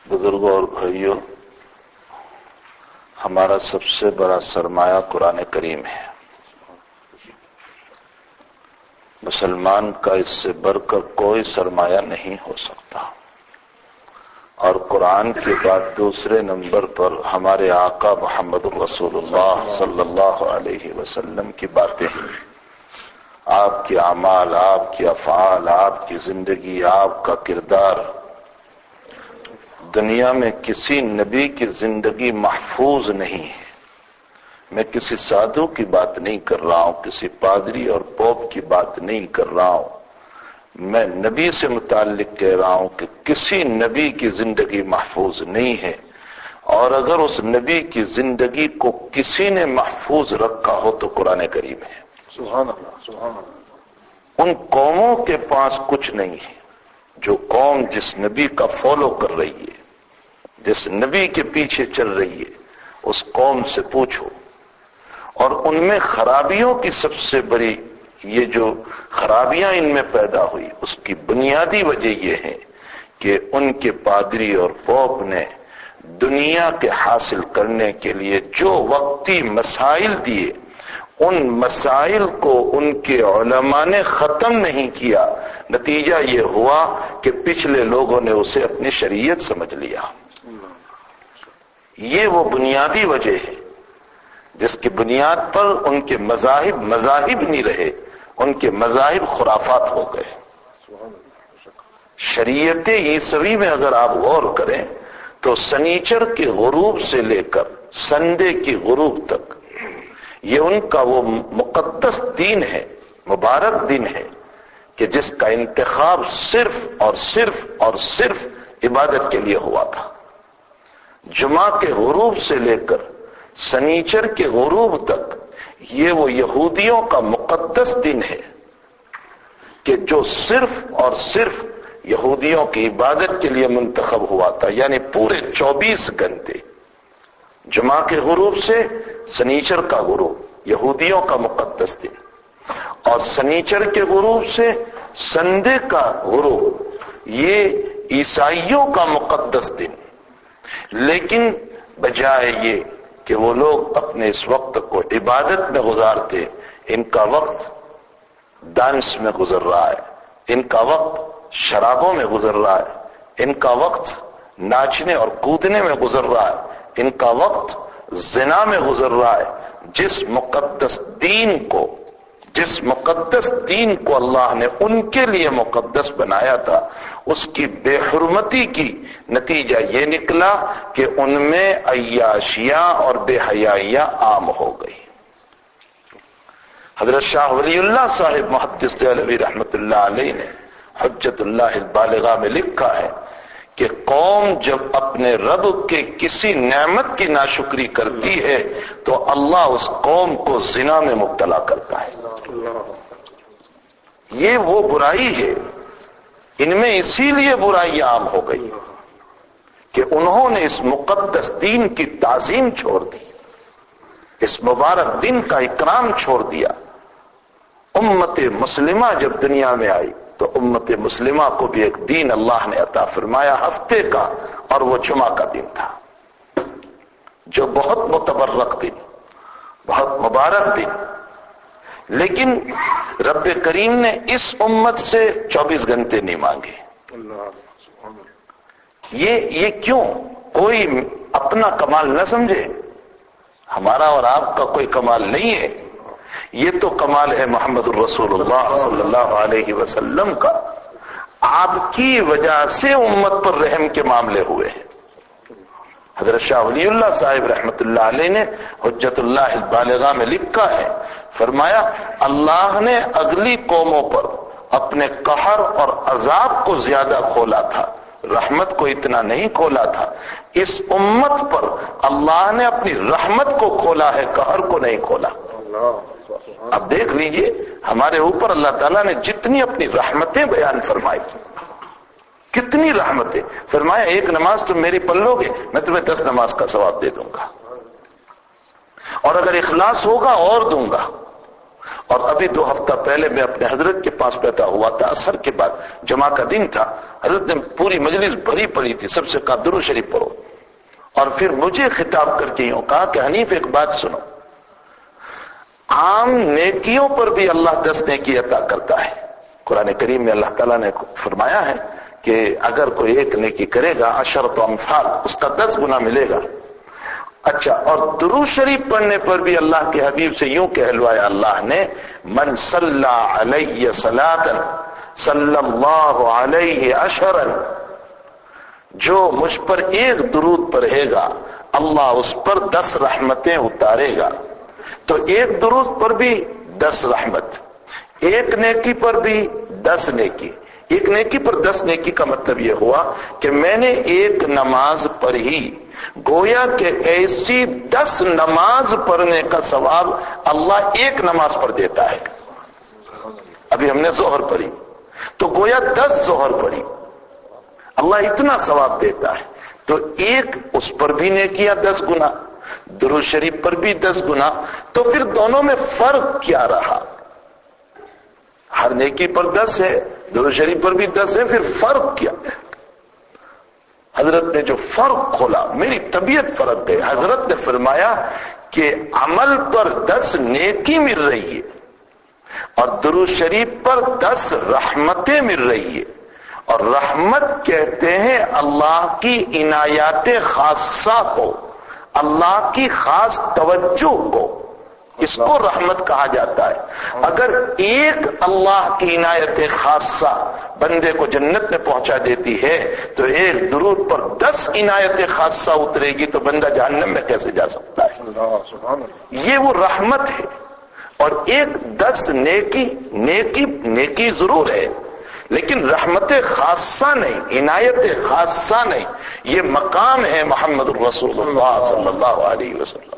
بزرگوں اور بھائیوں، ہمارا سب سے بڑا سرمایہ قرآن کریم ہے۔ مسلمان کا اس سے بڑھ کر کوئی سرمایہ نہیں ہو سکتا، اور قرآن کے بعد دوسرے نمبر پر ہمارے آقا محمد رسول اللہ صلی اللہ علیہ وسلم کی باتیں ہیں۔ آپ کے اعمال، آپ کے افعال، آپ کی زندگی، آپ کا کردار، دنیا میں کسی نبی کی زندگی محفوظ نہیں ہے۔ میں کسی سادھو کی بات نہیں کر رہا ہوں، کسی پادری اور پوپ کی بات نہیں کر رہا ہوں، میں نبی سے متعلق کہہ رہا ہوں کہ کسی نبی کی زندگی محفوظ نہیں ہے، اور اگر اس نبی کی زندگی کو کسی نے محفوظ رکھا ہو تو قرآن کریم ہے۔ سبحان اللہ، سبحان اللہ۔ ان قوموں کے پاس کچھ نہیں ہے۔ جو قوم جس نبی کا فالو کر رہی ہے، جس نبی کے پیچھے چل رہی ہے، اس قوم سے پوچھو، اور ان میں خرابیوں کی سب سے بڑی، یہ جو خرابیاں ان میں پیدا ہوئی، اس کی بنیادی وجہ یہ ہے کہ ان کے پادری اور پوپ نے دنیا کے حاصل کرنے کے لیے جو وقتی مسائل دیے، ان مسائل کو ان کے علماء نے ختم نہیں کیا۔ نتیجہ یہ ہوا کہ پچھلے لوگوں نے اسے اپنی شریعت سمجھ لیا۔ یہ وہ بنیادی وجہ ہے جس کی بنیاد پر ان کے مذاہب نہیں رہے، ان کے مذاہب خرافات ہو گئے۔ شریعت عیسوی میں اگر آپ غور کریں تو سنیچر کے غروب سے لے کر سنڈے کی غروب تک یہ ان کا وہ مقدس دین ہے، مبارک دن ہے کہ جس کا انتخاب صرف اور صرف اور صرف عبادت کے لیے ہوا تھا۔ جمعہ کے غروب سے لے کر سنیچر کے غروب تک یہ وہ یہودیوں کا مقدس دن ہے کہ جو صرف اور صرف یہودیوں کی عبادت کے لیے منتخب ہوا تھا، یعنی پورے 24 گھنٹے، جمعہ کے غروب سے سنیچر کا غروب یہودیوں کا مقدس دن، اور سنیچر کے غروب سے سنڈے کا غروب یہ عیسائیوں کا مقدس دن۔ لیکن بجائے یہ کہ وہ لوگ اپنے اس وقت کو عبادت میں گزارتے، ان کا وقت ڈانس میں گزر رہا ہے، ان کا وقت شرابوں میں گزر رہا ہے، ان کا وقت ناچنے اور کودنے میں گزر رہا ہے، ان کا وقت زنا میں گزر رہا ہے۔ جس مقدس دین کو اللہ نے ان کے لیے مقدس بنایا تھا، اس کی بے حرمتی کی نتیجہ یہ نکلا کہ ان میں عیاشیاں اور بے حیائیاں عام ہو گئی۔ حضرت شاہ ولی اللہ صاحب محدث دہلوی رحمت اللہ علیہ نے حجت اللہ البالغہ میں لکھا ہے کہ قوم جب اپنے رب کے کسی نعمت کی ناشکری کرتی ہے تو اللہ اس قوم کو زنا میں مبتلا کرتا ہے۔ یہ وہ برائی ہے، ان میں اسی لیے برائی عام ہو گئی کہ انہوں نے اس مقدس دین کی تعظیم چھوڑ دی، اس مبارک دن کا اکرام چھوڑ دیا۔ امت مسلمہ جب دنیا میں آئی تو امت مسلمہ کو بھی ایک دین اللہ نے عطا فرمایا ہفتے کا، اور وہ جمعہ کا دن تھا، جو بہت متبرک دن، بہت مبارک دن۔ لیکن رب کریم نے اس امت سے 24 گھنٹے نہیں مانگے۔ یہ کیوں؟ کوئی اپنا کمال نہ سمجھے، ہمارا اور آپ کا کوئی کمال نہیں ہے، یہ تو کمال ہے محمد الرسول اللہ صلی اللہ علیہ وسلم کا۔ آپ کی وجہ سے امت پر رحم کے معاملے ہوئے ہیں۔ حضرت شاہ ولی اللہ صاحب رحمت اللہ علیہ نے حجت اللہ البالغہ میں لکھا ہے، فرمایا اللہ نے اگلی قوموں پر اپنے قہر اور عذاب کو زیادہ کھولا تھا، رحمت کو اتنا نہیں کھولا تھا۔ اس امت پر اللہ نے اپنی رحمت کو کھولا ہے، قہر کو نہیں کھولا۔ اب دیکھ لیجئے ہمارے اوپر اللہ تعالیٰ نے جتنی اپنی رحمتیں بیان فرمائی، کتنی رحمتیں۔ فرمایا ایک نماز تم میری پڑھ لو گے، میں تمہیں 10 نماز کا ثواب دے دوں گا، اور اگر اخلاص ہوگا اور دوں گا۔ اور ابھی 2 ہفتہ پہلے میں اپنے حضرت کے پاس بیٹھا ہوا تھا، عصر کے بعد جمعہ کا دن تھا، حضرت نے پوری مجلس بھری پڑی تھی، سب سے کہا درود شریف پڑھو، اور پھر مجھے خطاب کر کے یوں کہا کہ حنیف ایک بات سنو، عام نیکیوں پر بھی اللہ 10 نیکی عطا کرتا ہے۔ قرآن کریم میں اللہ تعالیٰ نے فرمایا ہے کہ اگر کوئی ایک نیکی کرے گا عشرۃ امثال، اس کا 10 گنا ملے گا۔ اچھا، اور درود شریف پڑھنے پر بھی اللہ کے حبیب سے یوں کہلوایا اللہ نے، من صلی علیہ صلاۃ صلی اللہ علیہ عشرا، جو مجھ پر ایک درود پڑھے گا اللہ اس پر 10 رحمتیں اتارے گا۔ تو ایک درود پر بھی 10 رحمت، ایک نیکی پر بھی 10 نیکی۔ ایک نیکی پر 10 نیکی کا مطلب یہ ہوا کہ میں نے ایک نماز پڑھی، گویا کہ ایسی 10 نماز پڑھنے کا ثواب اللہ ایک نماز پر دیتا ہے۔ ابھی ہم نے ظہر پڑھی تو گویا 10 ظہر پڑھی، اللہ اتنا ثواب دیتا ہے۔ تو ایک اس پر بھی نیکیاں 10 گنا، درود شریف پر بھی 10 گنا، تو پھر دونوں میں فرق کیا رہا؟ ہر نیکی پر 10 ہے، درود شریف پر بھی 10 ہے، پھر فرق کیا؟ حضرت نے جو فرق کھولا، میری طبیعت فرق گئی۔ حضرت نے فرمایا کہ عمل پر 10 نیکی مل رہی ہے اور درود شریف پر 10 رحمتیں مل رہی ہے، اور رحمت کہتے ہیں اللہ کی عنایات خاصہ کو، اللہ کی خاص توجہ کو، اس کو رحمت کہا جاتا ہے۔ اگر ایک اللہ کی عنایت خاصہ بندے کو جنت میں پہنچا دیتی ہے تو ایک درود پر 10 عنایت خاصہ اترے گی تو بندہ جہنم میں کیسے جا سکتا ہے؟ یہ وہ رحمت ہے۔ اور ایک 10 نیکی ضرور ہے لیکن رحمت خاصہ نہیں، عنایت خاصہ نہیں، یہ مقام ہے محمد الرسول اللہ صلی اللہ علیہ وسلم۔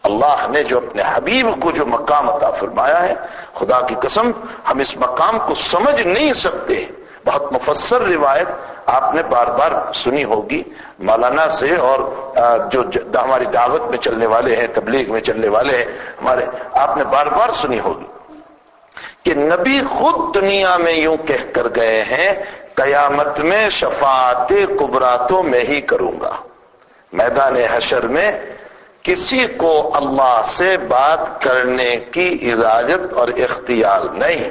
اللہ نے جو اپنے حبیب کو جو مقام عطا فرمایا ہے، خدا کی قسم ہم اس مقام کو سمجھ نہیں سکتے۔ بہت مفصل روایت آپ نے بار بار سنی ہوگی مولانا سے، اور جو ہماری دعوت میں چلنے والے ہیں، تبلیغ میں چلنے والے ہیں ہمارے، آپ نے بار بار سنی ہوگی کہ نبی خود دنیا میں یوں کہہ کر گئے ہیں، قیامت میں شفاعت کبریٰ تو میں ہی کروں گا، میدان حشر میں کسی کو اللہ سے بات کرنے کی اجازت اور اختیار نہیں،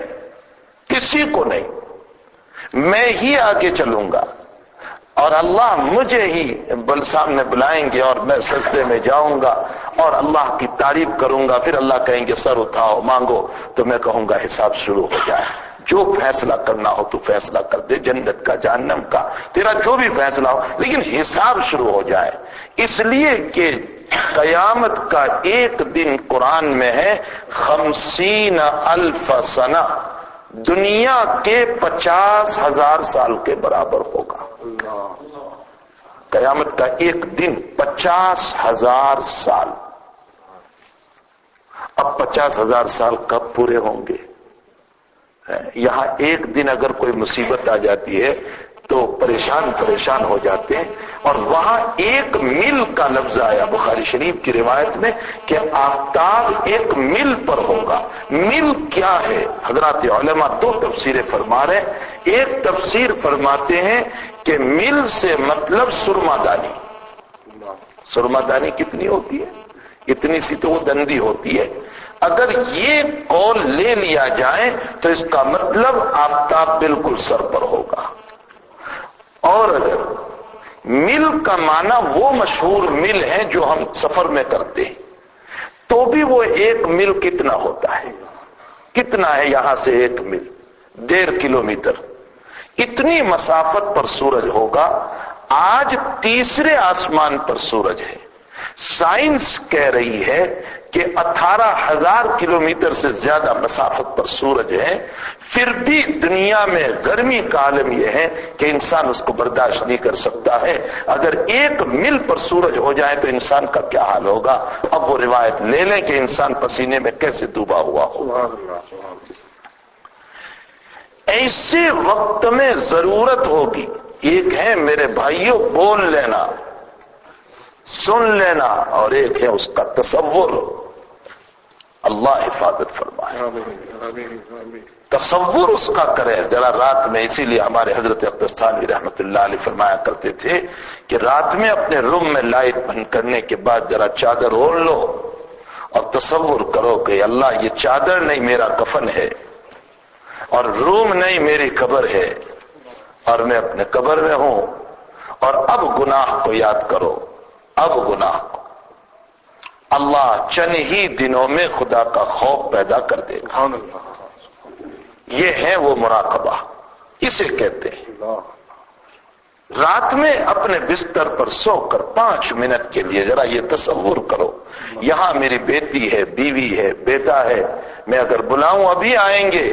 کسی کو نہیں، میں ہی آگے چلوں گا اور اللہ مجھے ہی سامنے بلائیں گے اور میں سجدے میں جاؤں گا اور اللہ کی تعریف کروں گا، پھر اللہ کہیں گے سر اٹھاؤ مانگو، تو میں کہوں گا حساب شروع ہو جائے، جو فیصلہ کرنا ہو تو فیصلہ کر دے، جنت کا جہنم کا، تیرا جو بھی فیصلہ ہو، لیکن حساب شروع ہو جائے۔ اس لیے کہ قیامت کا ایک دن قرآن میں ہے 50,000 سنہ، دنیا کے 50,000 سال کے برابر ہوگا۔ قیامت کا ایک دن 50,000 سال۔ اب 50,000 سال کب پورے ہوں گے؟ یہاں ایک دن اگر کوئی مصیبت آ جاتی ہے تو پریشان ہو جاتے ہیں، اور وہاں ایک میل کا لفظ آیا بخاری شریف کی روایت میں کہ آفتاب ایک میل پر ہوگا۔ میل کیا ہے؟ حضرات علماء 2 تفسیریں فرما رہے ہیں۔ ایک تفسیر فرماتے ہیں کہ میل سے مطلب سرما دانی۔ سرما دانی کتنی ہوتی ہے؟ اتنی سی تو وہ دندی ہوتی ہے۔ اگر یہ قول لے لیا جائے تو اس کا مطلب آفتاب بالکل سر پر ہوگا، اور اگر میل کا معنی وہ مشہور میل ہے جو ہم سفر میں کرتے ہیں تو بھی وہ ایک میل کتنا ہوتا ہے؟ کتنا ہے یہاں سے ایک میل؟ 1.5 کلومیٹر۔ اتنی مسافت پر سورج ہوگا۔ آج تیسرے آسمان پر سورج ہے۔ سائنس کہہ رہی ہے کہ 18,000 کلومیٹر سے زیادہ مسافت پر سورج ہے، پھر بھی دنیا میں گرمی کا عالم یہ ہے کہ انسان اس کو برداشت نہیں کر سکتا ہے۔ اگر 1 میل پر سورج ہو جائے تو انسان کا کیا حال ہوگا؟ اب وہ روایت لے لیں کہ انسان پسینے میں کیسے ڈوبا ہوا ہوگا۔ ایسے وقت میں ضرورت ہوگی، ایک ہے میرے بھائیوں بول لینا، سن لینا، اور ایک ہے اس کا تصور۔ اللہ حفاظت فرمائے. آمین آمین. تصور اس کا کریں ذرا رات میں. اسی لیے ہمارے حضرت اقدس تھانوی رحمت اللہ علیہ فرمایا کرتے تھے کہ رات میں اپنے روم میں لائٹ بند کرنے کے بعد ذرا چادر اوڑھ لو اور تصور کرو کہ اللہ یہ چادر نہیں میرا کفن ہے اور روم نہیں میری قبر ہے اور میں اپنے قبر میں ہوں. اور اب گناہ کو یاد کرو. اب گناہ کو اللہ چند ہی دنوں میں خدا کا خوف پیدا کر دے گا. یہ ہے وہ مراقبہ. اسے کہتے ہیں رات میں اپنے بستر پر سو کر 5 منٹ کے لیے ذرا یہ تصور کرو یہاں میری بیٹی ہے، بیوی ہے، بیٹا ہے. میں اگر بلاؤں ابھی آئیں گے.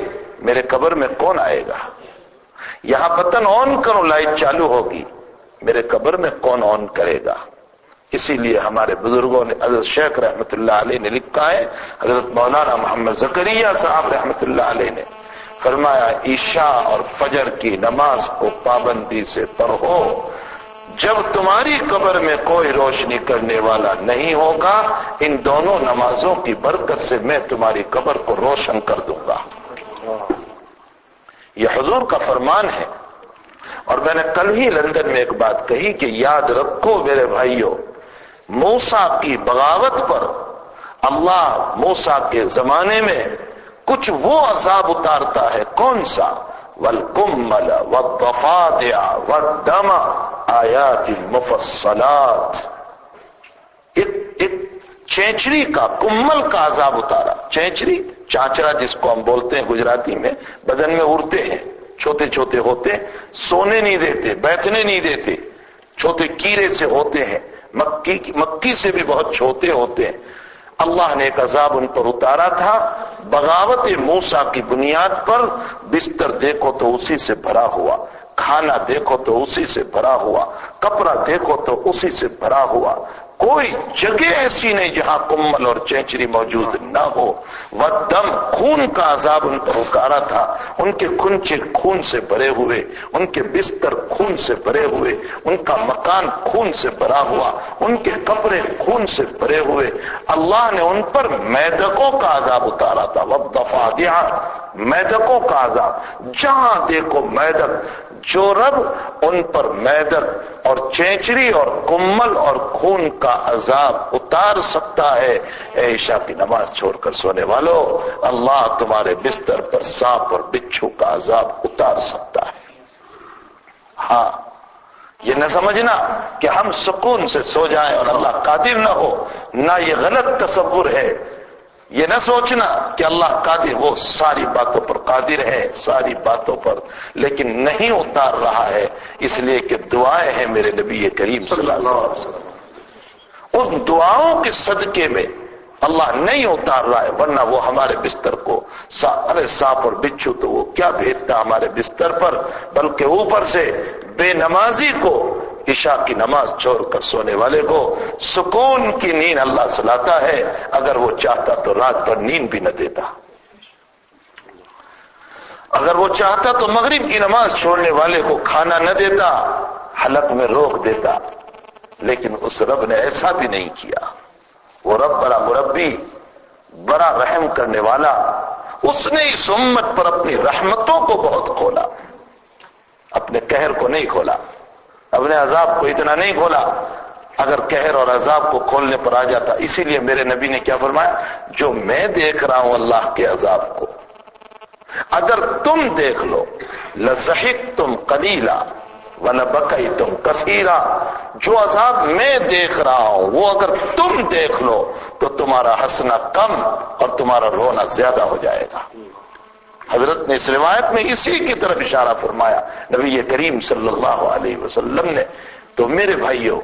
میرے قبر میں کون آئے گا؟ یہاں بٹن آن کرو لائٹ چالو ہوگی. میرے قبر میں کون آن کرے گا؟ اسی لیے ہمارے بزرگوں نے حضرت شیخ رحمت اللہ علیہ نے لکھا ہے، حضرت مولانا محمد زکریا صاحب رحمت اللہ علیہ نے فرمایا عشاء اور فجر کی نماز کو پابندی سے پڑھو. جب تمہاری قبر میں کوئی روشنی کرنے والا نہیں ہوگا ان دونوں نمازوں کی برکت سے میں تمہاری قبر کو روشن کر دوں گا. یہ حضور کا فرمان ہے. اور میں نے کل ہی لندن میں ایک بات کہی کہ یاد رکھو میرے بھائیوں، موسیٰ کی بغاوت پر اللہ موسیٰ کے زمانے میں کچھ وہ عذاب اتارتا ہے. کون سا؟ والکمل والضفادع والدم آیات مفصلات. ایک چینچری کا، کمل کا عذاب اتارا. چینچری، چانچرا جس کو ہم بولتے ہیں گجراتی میں، بدن میں اڑتے ہیں، چھوٹے چھوٹے ہوتے ہیں، سونے نہیں دیتے، بیٹھنے نہیں دیتے، چھوٹے کیڑے سے ہوتے ہیں، مکھی سے بھی بہت چھوٹے ہوتے ہیں. اللہ نے ایک عذاب ان پر اتارا تھا بغاوت موسیٰ کی بنیاد پر. بستر دیکھو تو اسی سے بھرا ہوا، کھانا دیکھو تو اسی سے بھرا ہوا، کپڑا دیکھو تو اسی سے بھرا ہوا. کوئی جگہ ایسی نہیں جہاں کمل اور چینچری موجود نہ ہو. والدم، خون کا عذاب ان پر اتارا تھا. ان کے کنچے خون سے بھرے ہوئے، ان کے بستر خون سے بھرے ہوئے، ان کا مکان خون سے بھرا ہوا، ان کے کپڑے خون سے بھرے ہوئے. اللہ نے ان پر میدکوں کا عذاب اتارا تھا. والضفادع، میدکوں کا عذاب. جہاں دیکھو میدک. جو رب ان پر میدک اور چینچری اور کمل اور خون کا عذاب اتار سکتا ہے، اے عشاء کی نماز چھوڑ کر سونے والو، اللہ تمہارے بستر پر سانپ اور بچھو کا عذاب اتار سکتا ہے. ہاں، یہ نہ سمجھنا کہ ہم سکون سے سو جائیں اور اللہ قادر نہ ہو. نہ، یہ غلط تصور ہے. یہ نہ سوچنا کہ اللہ قادر، وہ ساری باتوں پر قادر ہے، ساری باتوں پر، لیکن نہیں اتار رہا ہے اس لیے کہ دعائیں ہیں میرے نبی کریم صلی اللہ علیہ وسلم. ان دعاؤں کے صدقے میں اللہ نہیں اتار رہا ہے، ورنہ وہ ہمارے بستر کو ارے سانپ اور بچھو تو وہ کیا بھیجتا ہمارے بستر پر، بلکہ اوپر سے بے نمازی کو، عشاء کی نماز چھوڑ کر سونے والے کو سکون کی نیند اللہ سلاتا ہے. اگر وہ چاہتا تو رات بھر نیند بھی نہ دیتا. اگر وہ چاہتا تو مغرب کی نماز چھوڑنے والے کو کھانا نہ دیتا، حلق میں روک دیتا. لیکن اس رب نے ایسا بھی نہیں کیا. وہ رب بڑا مربی، بڑا رحم کرنے والا. اس نے اس امت پر اپنی رحمتوں کو بہت کھولا، اپنے قہر کو نہیں کھولا، اپنے عذاب کو اتنا نہیں کھولا. اگر قہر اور عذاب کو کھولنے پر آ جاتا. اسی لیے میرے نبی نے کیا فرمایا؟ جو میں دیکھ رہا ہوں اللہ کے عذاب کو، اگر تم دیکھ لو لَضَحِكْتُمْ قَلِيلًا وَلَبَكَيْتُمْ كَثِيرًا. جو عذاب میں دیکھ رہا ہوں وہ اگر تم دیکھ لو تو تمہارا ہنسنا کم اور تمہارا رونا زیادہ ہو جائے گا. حضرت نے اس روایت میں اسی کی طرف اشارہ فرمایا نبی کریم صلی اللہ علیہ وسلم نے. تو میرے بھائیوں،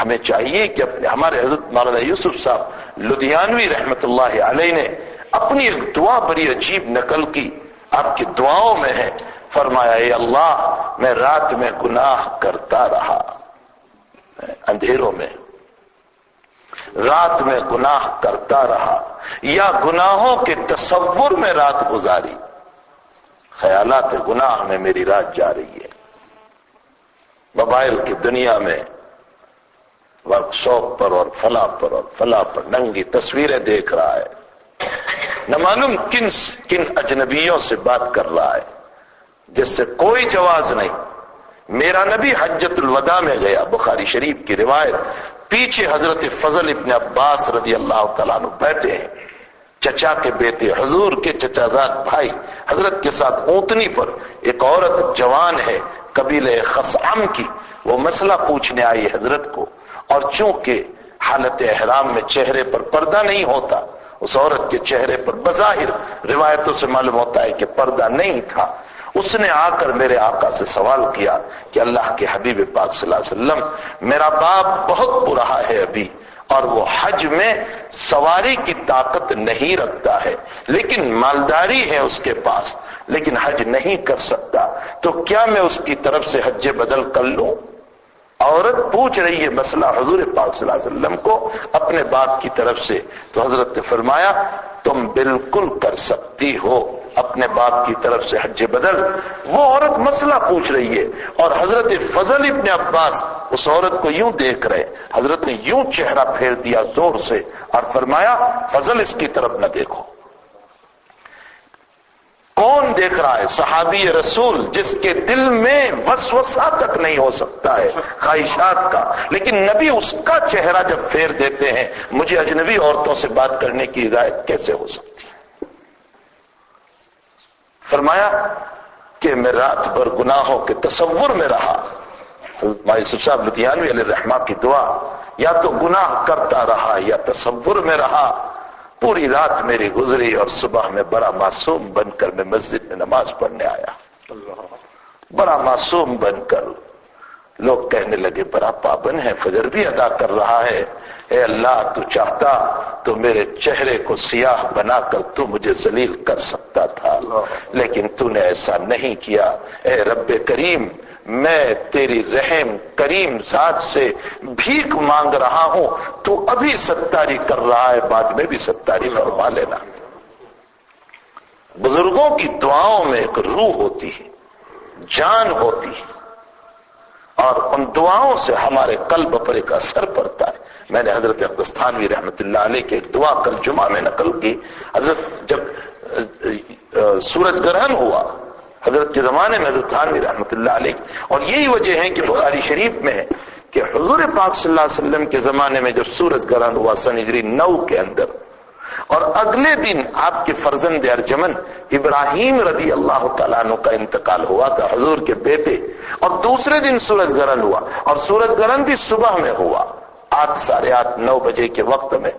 ہمیں چاہیے کہ ہمارے حضرت مولانا یوسف صاحب لدھیانوی رحمت اللہ علیہ نے اپنی ایک دعا بڑی عجیب نقل کی، آپ کی دعاؤں میں ہے. فرمایا اے اللہ، میں رات میں گناہ کرتا رہا، اندھیروں میں رات میں گناہ کرتا رہا، یا گناہوں کے تصور میں رات گزاری. خیالات گناہ میں میری رات جا رہی ہے. موبائل کی دنیا میں ورک شاپ پر اور فلاں پر اور فلاں پر ننگی تصویریں دیکھ رہا ہے. نہ معلوم کن اجنبیوں سے بات کر رہا ہے جس سے کوئی جواز نہیں. میرا نبی حجۃ الوداع میں گیا، بخاری شریف کی روایت، پیچھے حضرت فضل ابن عباس رضی اللہ تعالیٰ عنہ بیٹھے ہیں، چچا کے بیٹے، حضور کے چچا زاد بھائی، حضرت کے ساتھ اونٹنی پر ایک عورت جوان ہے قبیلہ خثعم کی، وہ مسئلہ پوچھنے آئی حضرت کو، اور چونکہ حالت احرام میں چہرے پر پردہ نہیں ہوتا، اس عورت کے چہرے پر بظاہر روایتوں سے معلوم ہوتا ہے کہ پردہ نہیں تھا، اس نے آ کر میرے آقا سے سوال کیا کہ اللہ کے حبیب پاک صلی اللہ علیہ وسلم، میرا باپ بہت برا ہے ابھی، اور وہ حج میں سواری کی طاقت نہیں رکھتا ہے، لیکن مالداری ہے اس کے پاس، لیکن حج نہیں کر سکتا، تو کیا میں اس کی طرف سے حج بدل کر لوں؟ عورت پوچھ رہی ہے مسئلہ حضور پاک صلی اللہ علیہ وسلم کو اپنے باپ کی طرف سے، تو حضرت نے فرمایا تم بالکل کر سکتی ہو اپنے باپ کی طرف سے حج بدل. وہ عورت مسئلہ پوچھ رہی ہے اور حضرت فضل ابن عباس اس عورت کو یوں دیکھ رہے، حضرت نے یوں چہرہ پھیر دیا زور سے اور فرمایا فضل اس کی طرف نہ دیکھو. کون دیکھ رہا ہے؟ صحابی رسول جس کے دل میں وسوسہ تک نہیں ہو سکتا ہے خواہشات کا، لیکن نبی اس کا چہرہ جب پھیر دیتے ہیں، مجھے اجنبی عورتوں سے بات کرنے کی ہدایت کیسے ہو سکتی ہے؟ فرمایا کہ میں رات بھر گناہوں کے تصور میں رہا. حضرت یوسف صاحب لدھیانوی علیہ الرحمہ کی دعا، یا تو گناہ کرتا رہا یا تصور میں رہا. پوری رات میری گزری اور صبح میں بڑا معصوم بن کر میں مسجد میں نماز پڑھنے آیا. بڑا معصوم بن کر لوگ کہنے لگے بڑا پابند ہے، فجر بھی ادا کر رہا ہے. اے اللہ تو چاہتا تو میرے چہرے کو سیاہ بنا کر تو مجھے ذلیل کر سکتا تھا، لیکن تو نے ایسا نہیں کیا. اے رب کریم، میں تیری رحم کریم ذات سے بھیک مانگ رہا ہوں، تو ابھی ستاری کر رہا ہے، بعد میں بھی ستاری فرما لینا. بزرگوں کی دعاؤں میں ایک روح ہوتی ہے، جان ہوتی ہے، اور ان دعاؤں سے ہمارے قلب پر ایک اثر پڑتا ہے. میں نے حضرت اقدس تھانوی رحمت اللہ علیہ کے ایک دعا کل جمعہ میں نقل کی. حضرت جب سورج گرہن ہوا حضرت کے زمانے میں حضرت تھانوی رحمت اللہ علیہ، اور یہی وجہ ہے کہ بخاری شریف میں ہے کہ حضور پاک صلی اللہ علیہ وسلم کے زمانے میں جب سورج گرہن ہوا سن ہجری 9 کے اندر، اور اگلے دن آپ کے فرزند ارجمن ابراہیم رضی اللہ تعالیٰ عنہ کا انتقال ہوا تھا، حضور کے بیٹے، اور دوسرے دن سورج گرہن ہوا، اور سورج گرہن بھی صبح میں ہوا 8 ساڑھے 8 9 بجے کے وقت میں.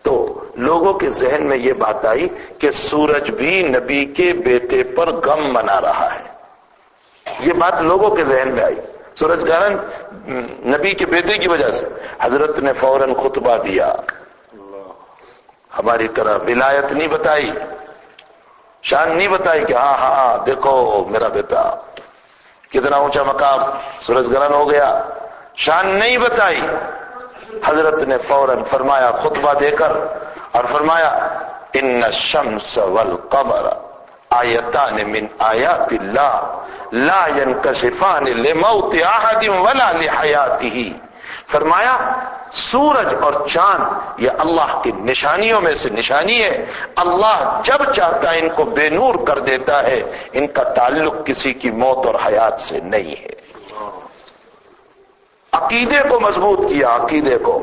تو لوگوں کے ذہن میں یہ بات آئی کہ سورج بھی نبی کے بیٹے پر غم منا رہا ہے. یہ بات لوگوں کے ذہن میں آئی، سورج گرہن نبی کے بیٹے کی وجہ سے. حضرت نے فوراً خطبہ دیا، ہماری طرح ولایت نہیں بتائی، شان نہیں بتائی کہ ہاں ہاں دیکھو میرا بیٹا کتنا اونچا مقام، سورج گرہن ہو گیا، شان نہیں بتائی. حضرت نے فوراً فرمایا خطبہ دے کر، اور فرمایا ان الشمس والقمر آیتان من آیات اللہ لا ينکشفان لموت احد ولا لحیاتہ. فرمایا سورج اور چاند یہ اللہ کی نشانیوں میں سے نشانی ہے، اللہ جب چاہتا ہے ان کو بے نور کر دیتا ہے، ان کا تعلق کسی کی موت اور حیات سے نہیں ہے. عقیدے کو مضبوط کیا، عقیدے کو،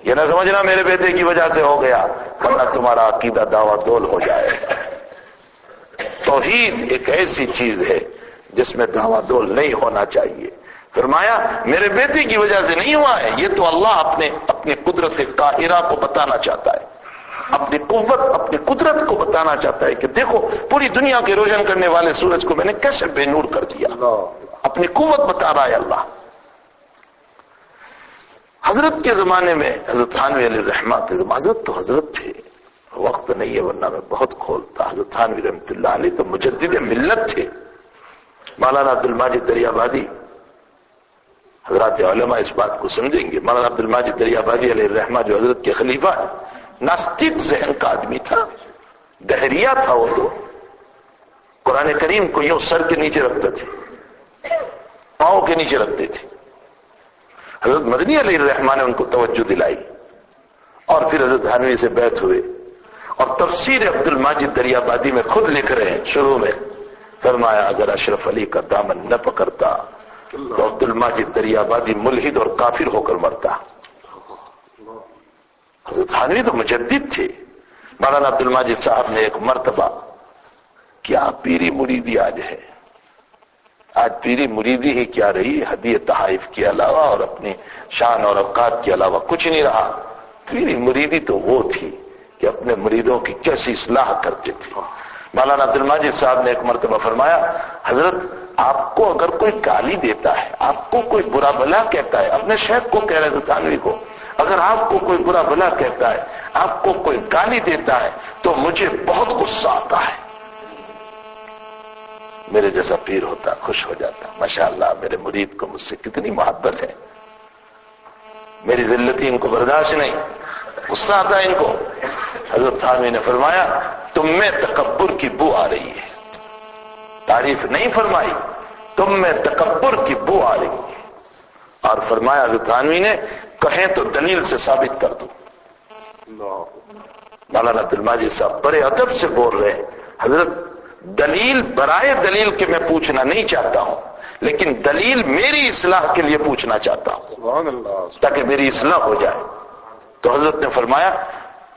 یہ نہ سمجھنا میرے بیٹے کی وجہ سے ہو گیا، ورنہ تمہارا عقیدہ دعویٰ دول ہو جائے گا. توحید ایک ایسی چیز ہے جس میں دعویٰ دول نہیں ہونا چاہیے. فرمایا میرے بیٹے کی وجہ سے نہیں ہوا ہے، یہ تو اللہ اپنی قدرت قاہرہ کو بتانا چاہتا ہے، اپنی قوت اپنی قدرت کو بتانا چاہتا ہے کہ دیکھو پوری دنیا کے روشن کرنے والے سورج کو میں نے کیسے بے نور کر دیا. اپنی قوت بتا رہا ہے اللہ. حضرت کے زمانے میں حضرت تھانوی علیہ الرحمہ کے حضرت تو حضرت تھے، وقت نہیں ہے ورنہ میں بہت کھولتا. حضرت تھانوی رحمۃ اللہ علیہ تو مجدد ملت تھے. مولانا عبد الماجد دریابادی، حضرات علماء اس بات کو سمجھیں گے، مولانا عبد الماجد دریابادی علیہ الرحمہ جو حضرت کے خلیفہ ہیں، ناستک ذہن کا آدمی تھا، دہریہ تھا. وہ تو قرآن کریم کو یوں سر کے نیچے رکھتے تھے، پاؤں کے نیچے رکھتے تھے. حضرت مدنی علیہ الرحمہ نے ان کو توجہ دلائی، اور پھر حضرت تھانوی سے بیعت ہوئے، اور تفسیر عبد الماجد دریابادی میں خود لکھ رہے ہیں شروع میں، فرمایا اگر اشرف علی کا دامن نہ پکڑتا تو عبد الماجد دریابادی ملحد اور کافر ہو کر مرتا۔ حضرت تھانوی تو مجدد تھے۔ مولانا عبد الماجد صاحب نے ایک مرتبہ، کیا پیری مریدی آج ہے، آج پیری مریدی ہی کیا رہی، ہدیہ تحائف کے علاوہ اور اپنی شان اور اوقات کے علاوہ کچھ نہیں رہا۔ پیری مریدی تو وہ تھی کہ اپنے مریدوں کی کیسی اصلاح کرتے تھے۔ مولانا عبد الماجد صاحب نے ایک مرتبہ فرمایا، حضرت آپ کو اگر کوئی گالی دیتا ہے، آپ کو کوئی برا بھلا کہتا ہے، اپنے شیخ کو کہہ رہے تھے تھانوی کو، اگر آپ کو کوئی برا بھلا کہتا ہے، آپ کو کوئی گالی دیتا ہے تو مجھے بہت غصہ آتا ہے۔ میرے جیسا پیر ہوتا خوش ہو جاتا، ماشاءاللہ میرے مرید کو مجھ سے کتنی محبت ہے، میری ذلتی ان کو برداشت نہیں، غصہ آتا ہے ان کو۔ حضرت تھانوی نے فرمایا تم میں تکبر کی بو آ رہی ہے، تعریف نہیں فرمائی، تم میں تکبر کی بو آ رہی ہے، اور فرمایا حضرت تھانوی نے کہیں تو دلیل سے ثابت کر دو۔ مولانا عبد الماجد صاحب بڑے ادب سے بول رہے ہیں، حضرت دلیل برائے دلیل کے میں پوچھنا نہیں چاہتا ہوں، لیکن دلیل میری اصلاح کے لیے پوچھنا چاہتا ہوں سبحان اللہ، تاکہ میری اصلاح ہو جائے۔ تو حضرت نے فرمایا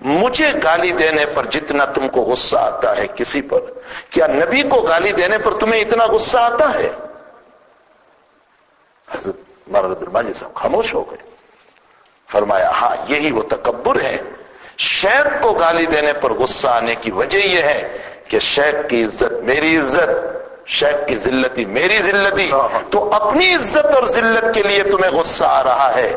مجھے گالی دینے پر جتنا تم کو غصہ آتا ہے کسی پر، کیا نبی کو گالی دینے پر تمہیں اتنا غصہ آتا ہے؟ حضرت مولانا عبد الماجد صاحب خاموش ہو گئے۔ فرمایا ہاں یہی وہ تکبر ہے، شیخ کو گالی دینے پر غصہ آنے کی وجہ یہ ہے کہ شیخ کی عزت میری عزت، شیخ کی ذلتی میری ذلتی، تو اپنی عزت اور ذلت کے لیے تمہیں غصہ آ رہا ہے،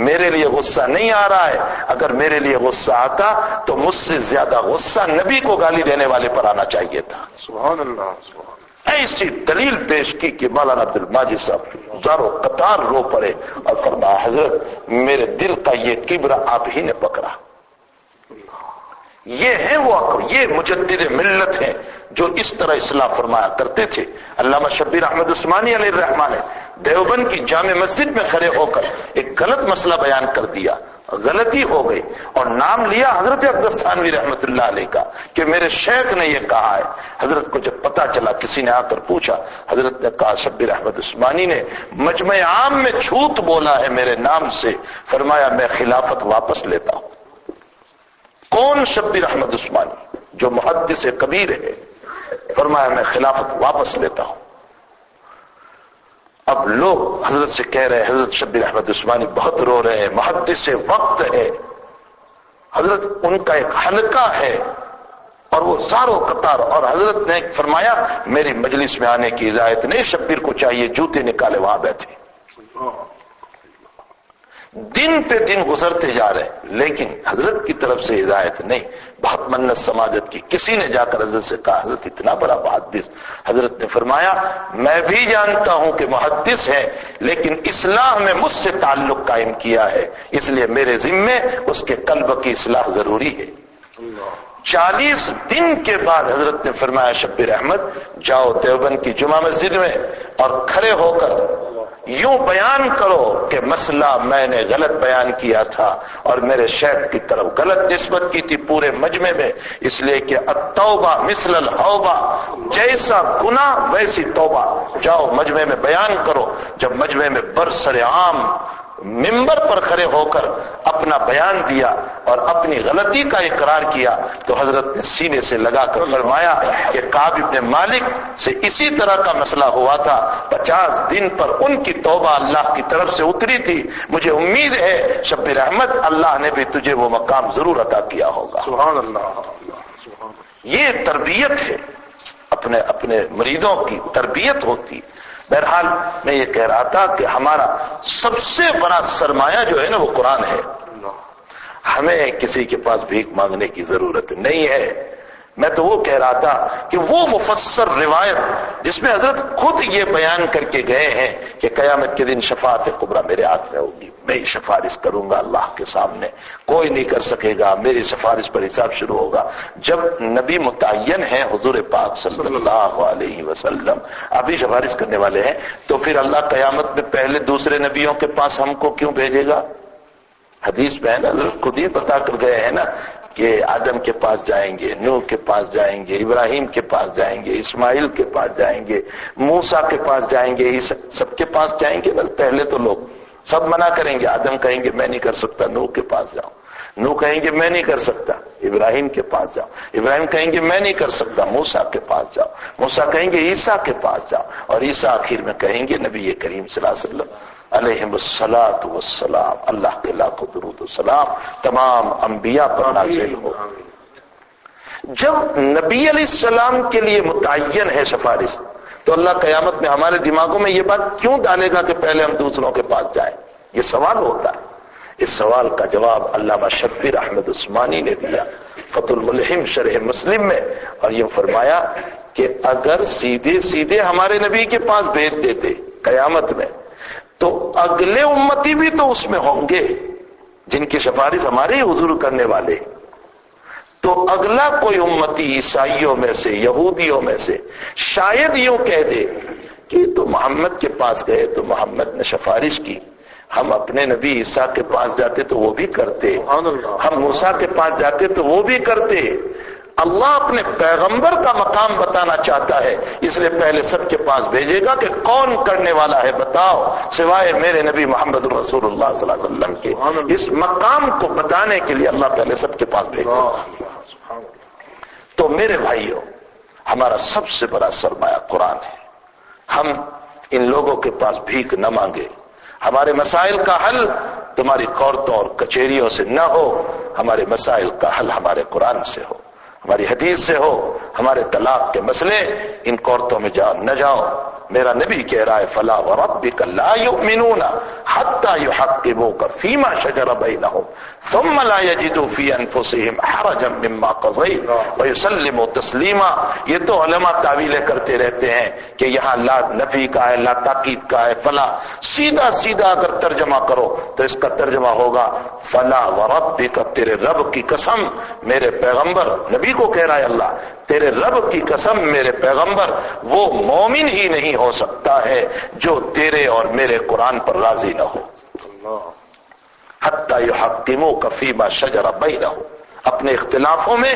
میرے لیے غصہ نہیں آ رہا ہے۔ اگر میرے لیے غصہ آتا تو مجھ سے زیادہ غصہ نبی کو گالی دینے والے پر آنا چاہیے تھا۔ سبحان اللہ، سبحان ایسی دلیل پیش کی کہ مولانا عبد الماجد صاحب زارو قطار رو پڑے اور فرمایا حضرت میرے دل کا یہ کبر آپ ہی نے پکڑا۔ یہ ہیں وہ یہ مجدد ملت ہیں جو اس طرح اصلاح فرمایا کرتے تھے۔ علامہ شبیر احمد عثمانی علیہ الرحمہ نے دیوبند کی جامع مسجد میں کھڑے ہو کر ایک غلط مسئلہ بیان کر دیا، غلطی ہو گئی، اور نام لیا حضرت اقدس تھانوی رحمت اللہ علیہ کا کہ میرے شیخ نے یہ کہا ہے۔ حضرت کو جب پتا چلا، کسی نے آ کر پوچھا، حضرت نے کہا شبیر احمد عثمانی نے مجمع عام میں جھوٹ بولا ہے میرے نام سے۔ فرمایا میں خلافت واپس لیتا ہوں۔ کون؟ شبیر احمد عثمانی جو محدث کبیر ہے۔ فرمایا میں خلافت واپس لیتا ہوں۔ اب لوگ حضرت سے کہہ رہے ہیں حضرت شبیر احمد عثمانی بہت رو رہے ہیں، محدث وقت ہے، حضرت ان کا ایک حلقہ ہے اور وہ زارو قطار، اور حضرت نے فرمایا میری مجلس میں آنے کی اجازت نہیں، شبیر کو چاہیے جوتے نکالے وہاں بیٹھے۔ دن پہ دن گزرتے جا رہے ہیں لیکن حضرت کی طرف سے ہدایت نہیں۔ بہت منت سماجت کی، کسی نے جا کر حضرت سے کہا حضرت اتنا بڑا محدث، حضرت نے فرمایا میں بھی جانتا ہوں کہ محدث ہے لیکن اصلاح میں مجھ سے تعلق قائم کیا ہے، اس لیے میرے ذمے اس کے قلب کی اصلاح ضروری ہے۔ 40 دن کے بعد حضرت نے فرمایا شبیر احمد جاؤ دیوبند کی جمعہ مسجد میں اور کھڑے ہو کر یوں بیان کرو کہ مسئلہ میں نے غلط بیان کیا تھا اور میرے شیخ کی طرف غلط نسبت کی تھی پورے مجمع میں، اس لیے کہ التوبہ مثل الحوبہ، جیسا گناہ ویسی توبہ۔ جاؤ مجمع میں بیان کرو۔ جب مجمع میں برسر عام ممبر پر کھڑے ہو کر اپنا بیان دیا اور اپنی غلطی کا اقرار کیا تو حضرت نے سینے سے لگا کر فرمایا کہ کعب ابن مالک سے اسی طرح کا مسئلہ ہوا تھا، 50 دن پر ان کی توبہ اللہ کی طرف سے اتری تھی، مجھے امید ہے شبیر احمد اللہ نے بھی تجھے وہ مقام ضرور عطا کیا ہوگا۔ سبحان اللہ، سبحان اللہ۔ یہ تربیت ہے، اپنے مریدوں کی تربیت ہوتی۔ بہرحال میں یہ کہہ رہا تھا کہ ہمارا سب سے بڑا سرمایہ جو ہے نا وہ قرآن ہے۔ ہمیں کسی کے پاس بھیک مانگنے کی ضرورت نہیں ہے۔ میں تو وہ کہہ رہا تھا کہ وہ مفسر روایت جس میں حضرت خود یہ بیان کر کے گئے ہیں کہ قیامت کے دن شفاعت کبریٰ میرے ہاتھ میں ہوگی، میں ہی سفارش کروں گا اللہ کے سامنے، کوئی نہیں کر سکے گا، میری سفارش پر حساب شروع ہوگا۔ جب نبی متعین ہیں حضور پاک صلی اللہ علیہ وسلم ابھی سفارش کرنے والے ہیں، تو پھر اللہ قیامت میں پہلے دوسرے نبیوں کے پاس ہم کو کیوں بھیجے گا؟ حدیث میں ہے نا، حضرت خود یہ بتا کر گئے ہیں نا کہ آدم کے پاس جائیں گے، نوح کے پاس جائیں گے، ابراہیم کے پاس جائیں گے، اسماعیل کے پاس جائیں گے، موسیٰ کے پاس جائیں گے، سب کے پاس جائیں گے. بس پہلے تو لوگ سب منع کریں گے. آدم کہیں گے میں نہیں کر سکتا، نوح کے پاس جاؤ. نوح کہیں گے میں نہیں کر سکتا، ابراہیم کے پاس جاؤ. ابراہیم کہیں گے میں نہیں کر سکتا، موسیٰ کے پاس جاؤ. موسیٰ کہیں گے عیسیٰ کے پاس جاؤ. اور عیسیٰ آخر میں کہیں گے نبی کریم صلی اللہ علیہ وسلم علیہم الصلاۃ والسلام، اللہ کے لاکھوں درود و سلام تمام انبیاء پر نازل ہو. جب نبی علیہ السلام کے لیے متعین ہے سفارش، تو اللہ قیامت میں ہمارے دماغوں میں یہ بات کیوں ڈالے گا کہ پہلے ہم دوسروں کے پاس جائیں؟ یہ سوال ہوتا ہے. اس سوال کا جواب علامہ شبیر احمد عثمانی نے دیا فتح الملہم شرح مسلم میں، اور یہ فرمایا کہ اگر سیدھے سیدھے ہمارے نبی کے پاس بھیج دیتے قیامت میں، تو اگلے امتی بھی تو اس میں ہوں گے جن کی سفارش ہمارے ہی حضور کرنے والے. تو اگلا کوئی امتی عیسائیوں میں سے، یہودیوں میں سے شاید یوں کہہ دے کہ تو محمد کے پاس گئے تو محمد نے سفارش کی، ہم اپنے نبی عیسیٰ کے پاس جاتے تو وہ بھی کرتے، ہم موسیٰ کے پاس جاتے تو وہ بھی کرتے. اللہ اپنے پیغمبر کا مقام بتانا چاہتا ہے، اس لیے پہلے سب کے پاس بھیجے گا کہ کون کرنے والا ہے بتاؤ سوائے میرے نبی محمد رسول اللہ صلی اللہ علیہ وسلم کے. اس مقام کو بتانے کے لیے اللہ پہلے سب کے پاس بھیجے گا. تو میرے بھائیوں، ہمارا سب سے بڑا سرمایہ قرآن ہے. ہم ان لوگوں کے پاس بھیک نہ مانگے. ہمارے مسائل کا حل تمہاری کورتوں اور کچہریوں سے نہ ہو، ہمارے مسائل کا حل ہمارے قرآن سے ہو، ہماری حدیث سے ہو. ہمارے طلاق کے مسئلے ان کورتوں میں جاؤ نہ جاؤ. میرا نبی کہہ رہا ہے فلا وربک لا یؤمنون حتی یحکموک فیما شجر بینہم ثم لا یجدوا فی انفسہم حرجا مما قضیت ویسلموا تسلیما. یہ تو علماء تعویلیں کرتے رہتے ہیں کہ یہاں لا نفی کا ہے، لا تاکید کا ہے، فلا. سیدھا سیدھا اگر ترجمہ کرو تو اس کا ترجمہ ہوگا فلا وربک، تیرے رب کی قسم میرے پیغمبر، نبی کو کہہ رہا ہے اللہ، تیرے رب کی قسم میرے پیغمبر، وہ مومن ہی نہیں ہو سکتا ہے جو تیرے اور میرے قرآن پر راضی نہ ہو. حتی یحکموک فیما شجر بینہم، اپنے اختلافوں میں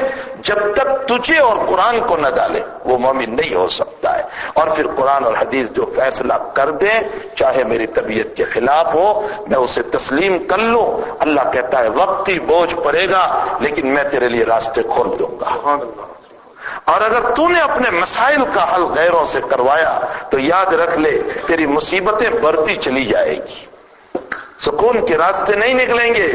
جب تک تجھے اور قرآن کو نہ ڈالے وہ مومن نہیں ہو سکتا ہے. اور پھر قرآن اور حدیث جو فیصلہ کر دیں چاہے میری طبیعت کے خلاف ہو، میں اسے تسلیم کر لوں. اللہ کہتا ہے وقتی بوجھ پڑے گا لیکن میں تیرے لیے راستے کھول دوں گا. اور اگر تو نے اپنے مسائل کا حل غیروں سے کروایا تو یاد رکھ لے تیری مصیبتیں بڑھتی چلی جائے گی. سکون کے راستے نہیں نکلیں گے،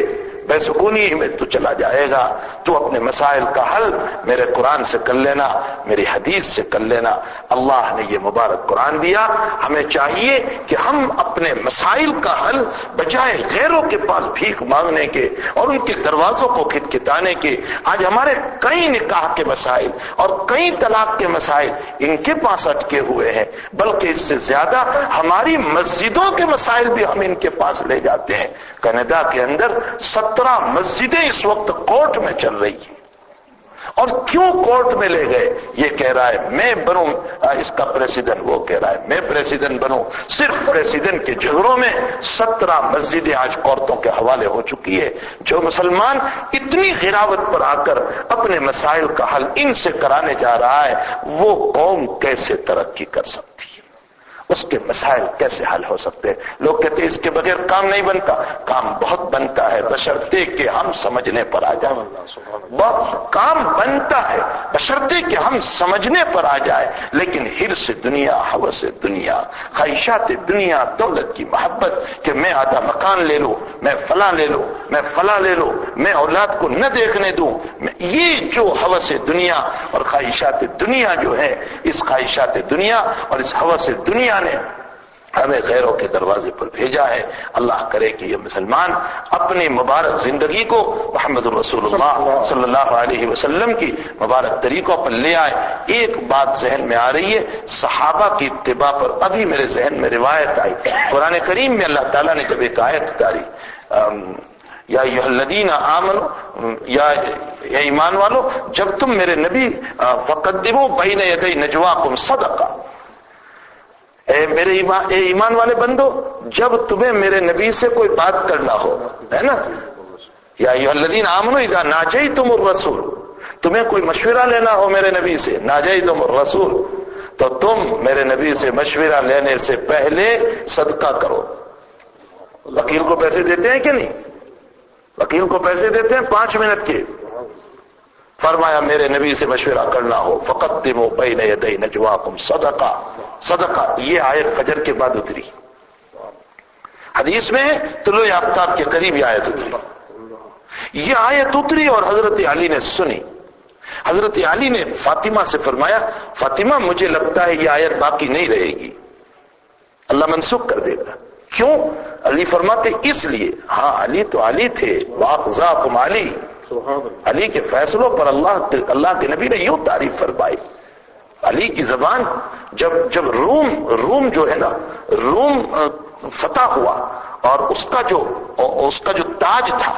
بے سکونی میں تو چلا جائے گا. تو اپنے مسائل کا حل میرے قرآن سے کر لینا، میری حدیث سے کر لینا. اللہ نے یہ مبارک قرآن دیا، ہمیں چاہیے کہ ہم اپنے مسائل کا حل بجائے غیروں کے پاس بھیک مانگنے کے اور ان کے دروازوں کو کھٹکھٹانے کے. آج ہمارے کئی نکاح کے مسائل اور کئی طلاق کے مسائل ان کے پاس اٹکے ہوئے ہیں، بلکہ اس سے زیادہ ہماری مسجدوں کے مسائل بھی ہم ان کے پاس لے جاتے ہیں. کینیڈا کے اندر 17 مسجدیں اس وقت کورٹ میں چل رہی ہیں. اور کیوں کورٹ میں لے گئے؟ یہ کہہ رہا ہے میں بنوں اس کا پریسیڈنٹ، وہ کہہ رہا ہے میں پریسیڈنٹ بنوں. صرف پریسیڈنٹ کے جھگڑوں میں 17 مسجدیں آج کورٹوں کے حوالے ہو چکی ہے. جو مسلمان اتنی غراوت پر آ کر اپنے مسائل کا حل ان سے کرانے جا رہا ہے، وہ قوم کیسے ترقی کر سکتی ہے؟ اس کے مسائل کیسے حل ہو سکتے ہیں؟ لوگ کہتے ہیں اس کے بغیر کام نہیں بنتا. کام بہت بنتا ہے بشرطے کہ ہم سمجھنے پر آ جائیں. کام بنتا ہے بشرطے کہ ہم سمجھنے پر آ جائے. لیکن حرص دنیا، ہوس دنیا، خواہشات دنیا، دولت کی محبت کہ میں آدھا مکان لے لوں، میں فلاں لے لوں، میں فلاں لے لوں، میں اولاد کو نہ دیکھنے دوں، یہ جو ہوس دنیا اور خواہشات دنیا جو ہے، اس خواہشات دنیا اور اس ہوس دنیا نے ہمیں غیروں کے دروازے پر بھیجا ہے. اللہ کرے کہ یہ مسلمان اپنی مبارک زندگی کو محمد رسول اللہ صلی اللہ علیہ وسلم کی مبارک طریقوں پر لے آئے. ایک بات ذہن میں آ رہی ہے، صحابہ کی اتباع پر ابھی میرے ذہن میں روایت آئی. قرآن کریم میں اللہ تعالیٰ نے جب ایک آیت اتاری، یا ایھا الذین آمنوا، یا ایمان والو جب تم میرے نبی فقدموا بین یدی نجواکم صدقہ، اے ایمان والے بندو جب تمہیں میرے نبی سے کوئی بات کرنا ہو، ہے نا، یا ایھا الذین آمنوا اذا ناجیتم الرسول، تمہیں کوئی مشورہ لینا ہو میرے نبی سے، ناجیتم الرسول، تو تم میرے نبی سے مشورہ لینے سے پہلے صدقہ کرو۔ وکیل کو پیسے دیتے ہیں کہ نہیں؟ وکیل کو پیسے دیتے ہیں 5 منٹ کے۔ فرمایا میرے نبی سے مشورہ کرنا ہو فقدموا بین یدی نجواکم صدقہ، صدقہ۔ یہ آیت فجر کے بعد اتری، حدیث میں طلوع آفتاب کے قریب یہ آیت اتری۔ یہ آیت اتری اور حضرت علی نے سنی۔ حضرت علی نے فاطمہ سے فرمایا فاطمہ مجھے لگتا ہے یہ آیت باقی نہیں رہے گی، اللہ منسوخ کر دے گا۔ کیوں؟ علی فرماتے اس لیے، ہاں علی تو علی تھے، واقذاکم علی، علی کے فیصلوں پر اللہ کے نبی نے یوں تعریف فرمائی۔ علی کی زبان جب روم جو ہے نا، روم فتح ہوا اور اس کا جو تاج تھا،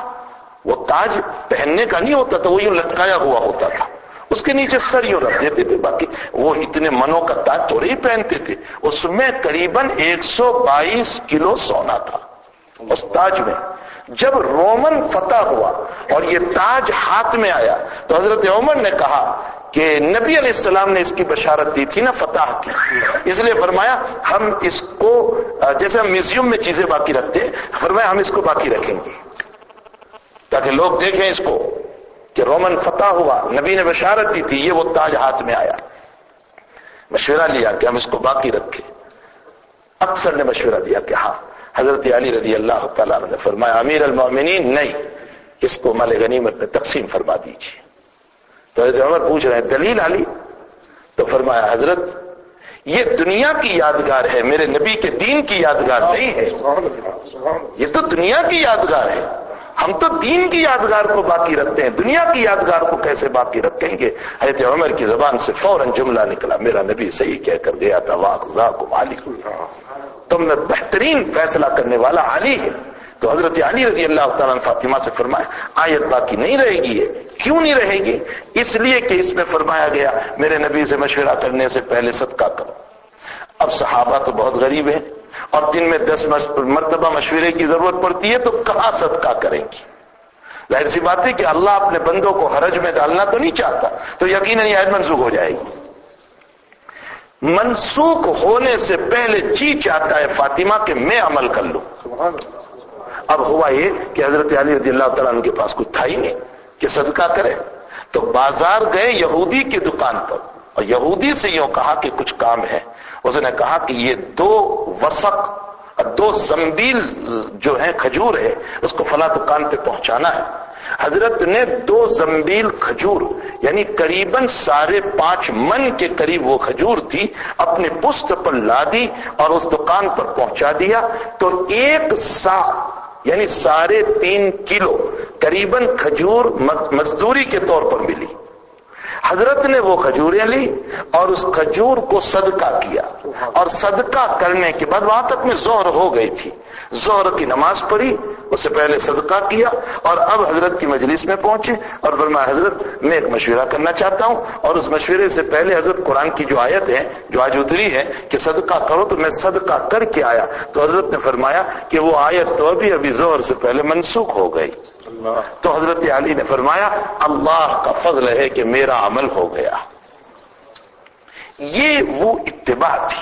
وہ تاج پہننے کا نہیں ہوتا تھا، وہ یوں لٹکایا ہوا ہوتا تھا، اس کے نیچے سر یوں رکھ دیتے تھے، باقی وہ اتنے منوں کا تاج تھوڑے ہی پہنتے تھے۔ اس میں قریباً 122 کلو سونا تھا اس تاج میں۔ جب رومن فتح ہوا اور یہ تاج ہاتھ میں آیا تو حضرت عمر نے کہا کہ نبی علیہ السلام نے اس کی بشارت دی تھی نا فتح کی، اس لیے فرمایا ہم اس کو، جیسے ہم میوزیم میں چیزیں باقی رکھتے ہیں، فرمایا ہم اس کو باقی رکھیں گے تاکہ لوگ دیکھیں اس کو کہ رومن فتح ہوا، نبی نے بشارت دی تھی، یہ وہ تاج ہاتھ میں آیا۔ مشورہ لیا کہ ہم اس کو باقی رکھیں۔ اکثر نے مشورہ دیا کہ ہاں۔ حضرت علی رضی اللہ تعالیٰ عنہ نے فرمایا امیر المومنین نہیں، اس کو مال غنیمت میں تقسیم فرما دیجیے۔ تو حضرت عمر پوچھ رہے ہیں دلیل علی؟ تو فرمایا حضرت یہ دنیا کی یادگار ہے، میرے نبی کے دین کی یادگار نہیں ہے، یہ تو دنیا کی یادگار ہے، ہم تو دین کی یادگار کو باقی رکھتے ہیں، دنیا کی یادگار کو کیسے باقی رکھیں گے؟ حضرت عمر کی زبان سے فوراً جملہ نکلا میرا نبی صحیح کہہ کر گیا تھا واقذاکم علی، تم میں بہترین فیصلہ کرنے والا علی ہے۔ تو حضرت علی رضی اللہ تعالیٰ عنہ فاطمہ سے فرمایا آیت باقی نہیں رہے گی ہے۔ کیوں نہیں رہے گی؟ اس لیے کہ اس میں فرمایا گیا میرے نبی سے مشورہ کرنے سے پہلے صدقہ کرو۔ اب صحابہ تو بہت غریب ہیں اور دن میں 10 مرتبہ مشورے کی ضرورت پڑتی ہے، تو کہاں صدقہ کریں گی؟ ظاہر سی بات ہے کہ اللہ اپنے بندوں کو حرج میں ڈالنا تو نہیں چاہتا، تو یقیناً یہ آیت منسوخ ہو جائے گی۔ منسوخ ہونے سے پہلے جی چاہتا ہے فاطمہ کہ میں عمل کر لوں۔ اب ہوا یہ کہ حضرت علی رضی اللہ تعالیٰ عنہ کے پاس کچھ تھا ہی نہیں کہ صدقہ کرے، تو بازار گئے یہودی کی دکان پر اور یہودی سے یوں کہا کہ کچھ کام ہے۔ اس نے کہا کہ یہ 2 وسق اور 2 زنبیل جو ہیں کھجور ہے، اس کو فلاں دکان پہ پہنچانا ہے۔ حضرت نے 2 زنبیل کھجور یعنی قریباً 5.5 من کے قریب وہ کھجور تھی، اپنے پشت پر لادی اور اس دکان پر پہنچا دیا، تو 1 سا یعنی 3.5 کلو قریباً کھجور مزدوری کے طور پر ملی۔ حضرت نے وہ کھجوریں لی اور اس کھجور کو صدقہ کیا، اور صدقہ کرنے کے بعد وہاں تک میں ظہر ہو گئی تھی، ظہر کی نماز پڑھی، اس سے پہلے صدقہ کیا، اور اب حضرت کی مجلس میں پہنچے اور فرمایا حضرت میں ایک مشورہ کرنا چاہتا ہوں، اور اس مشورے سے پہلے حضرت قرآن کی جو آیت ہے جو آج اتری ہے کہ صدقہ کرو، تو میں صدقہ کر کے آیا۔ تو حضرت نے فرمایا کہ وہ آیت تو ابھی ظہر سے پہلے منسوخ ہو گئی۔ تو حضرت علی نے فرمایا اللہ کا فضل ہے کہ میرا عمل ہو گیا۔ یہ وہ اتباع تھی۔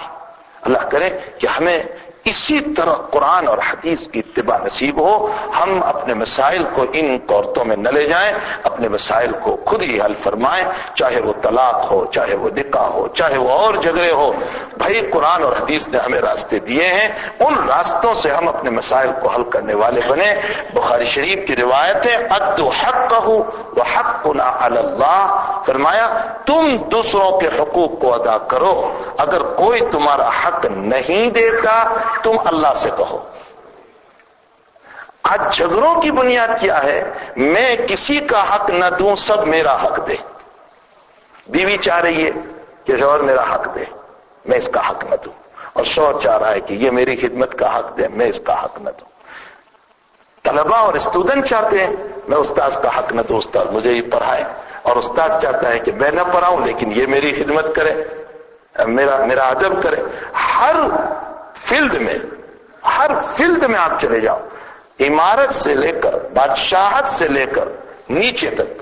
اللہ کرے کہ ہمیں اسی طرح قرآن اور حدیث کی اتباع نصیب ہو، ہم اپنے مسائل کو ان عورتوں میں نہ لے جائیں، اپنے مسائل کو خود ہی حل فرمائیں، چاہے وہ طلاق ہو، چاہے وہ نکاح ہو، چاہے وہ اور جھگڑے ہو۔ بھائی قرآن اور حدیث نے ہمیں راستے دیے ہیں، ان راستوں سے ہم اپنے مسائل کو حل کرنے والے بنیں۔ بخاری شریف کی روایت ہے ادوا حقہ وحقنا علی اللہ، فرمایا تم دوسروں کے حقوق کو ادا کرو، اگر کوئی تمہارا حق نہیں دیتا تم اللہ سے کہو۔ آج جھگڑوں کی بنیاد کیا ہے؟ میں کسی کا حق نہ دوں، سب میرا حق دے۔ بیوی چاہ رہی ہے کہ شوہر میرا حق دے، میں اس کا حق نہ دوں، اور شوہر چاہ رہا ہے کہ یہ میری خدمت کا حق دے، میں اس کا حق نہ دوں۔ طلباء اور اسٹوڈنٹ چاہتے ہیں میں استاذ کا حق نہ دوں، استاذ مجھے یہ پڑھائے، اور استاذ چاہتا ہے کہ میں نہ پڑھاؤں لیکن یہ میری خدمت کرے، میرا ادب کرے۔ ہر فیلڈ میں آپ چلے جاؤ، عمارت سے لے کر بادشاہت سے لے کر نیچے تک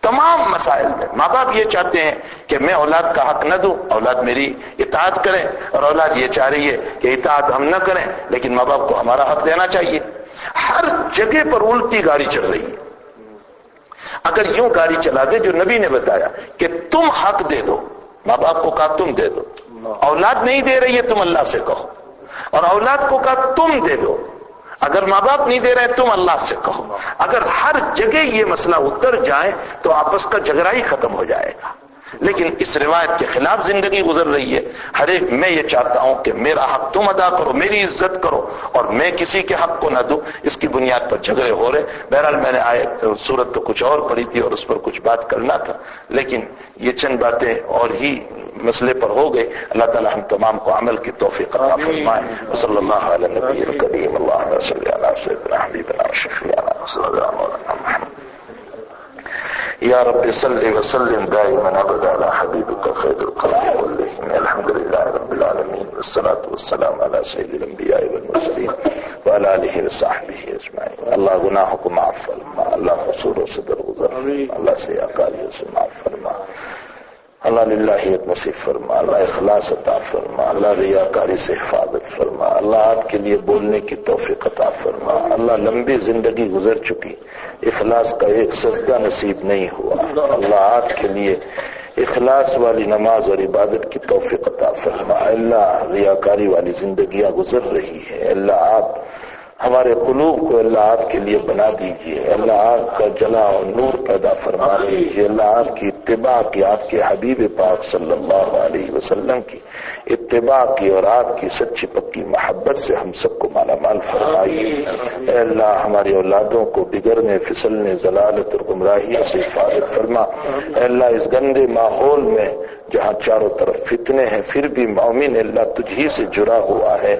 تمام مسائل میں ماں باپ یہ چاہتے ہیں کہ میں اولاد کا حق نہ دوں، اولاد میری اطاعت کریں، اور اولاد یہ چاہ رہی ہے کہ اطاعت ہم نہ کریں لیکن ماں باپ کو ہمارا حق دینا چاہیے۔ ہر جگہ پر الٹی گاڑی چل رہی ہے۔ اگر یوں گاڑی چلا دے جو نبی نے بتایا کہ تم حق دے دو، ماں باپ کو کہا تم دے دو، اولاد نہیں دے رہی ہے تم اللہ سے کہو، اور اولاد کو کہا تم دے دو، اگر ماں باپ نہیں دے رہے تم اللہ سے کہو۔ اگر ہر جگہ یہ مسئلہ اتر جائے تو آپس کا جھگڑا ہی ختم ہو جائے گا، لیکن اس روایت کے خلاف زندگی گزر رہی ہے۔ ہر ایک میں یہ چاہتا ہوں کہ میرا حق تم ادا کرو، میری عزت کرو، اور میں کسی کے حق کو نہ دوں، اس کی بنیاد پر جھگڑے ہو رہے۔ بہرحال میں نے صورت تو کچھ اور پڑھی تھی اور اس پر کچھ بات کرنا تھا، لیکن یہ چند باتیں اور ہی مسئلے پر ہو گئے۔ اللہ تعالی ہم تمام کو عمل کی توفیق عطا فرمائے۔ وصلی اللہ علی نبی الکریم، اللہم صلی علی سیدنا حبیبنا وشفیعنا وسیلتنا مولانا محمد۔ یا رب صلی وسلم دائما ابدا علی حبیبک خیر الخلق کلہم، الحمد للہ رب العالمین، والصلاة والسلام علی سید الانبیاء والمرسلین وعلی آلہ وصحبہ اجمعین۔ اللہ گناہوں کو معاف فرما، اللہ قصوروں سے درگزر فرما، اللہ سیاکاریوں سے معاف فرما، اللہ للہیت نصیب فرما، اللہ اخلاص عطا فرما، اللہ ریاکاری سے حفاظت فرما، اللہ آپ کے لیے بولنے کی توفیق عطا فرما، اللہ لمبی زندگی گزر چکی اخلاص کا ایک سجدہ نصیب نہیں ہوا، اللہ آپ کے لیے اخلاص والی نماز اور عبادت کی توفیق عطا فرما، اللہ ریاکاری والی زندگیاں گزر رہی ہے، اللہ آپ ہمارے قلوب کو اللہ آپ کے لیے بنا دیجئے، اللہ آپ کا جلا اور نور پیدا فرما دیجئے، اللہ آپ کی اتباع کی، آپ کے حبیب پاک صلی اللہ علیہ وسلم کی اتباع کی اور آپ کی سچی پکی محبت سے ہم سب کو مالا مال فرمائیے۔ اے اللہ ہماری اولادوں کو بگڑنے، پھسلنے، ضلالت اور گمراہیوں سے حفاظت فرما۔ اے اللہ اس گندے ماحول میں جہاں چاروں طرف فتنے ہیں پھر بھی مومن اللہ تجھی سے جڑا ہوا ہے،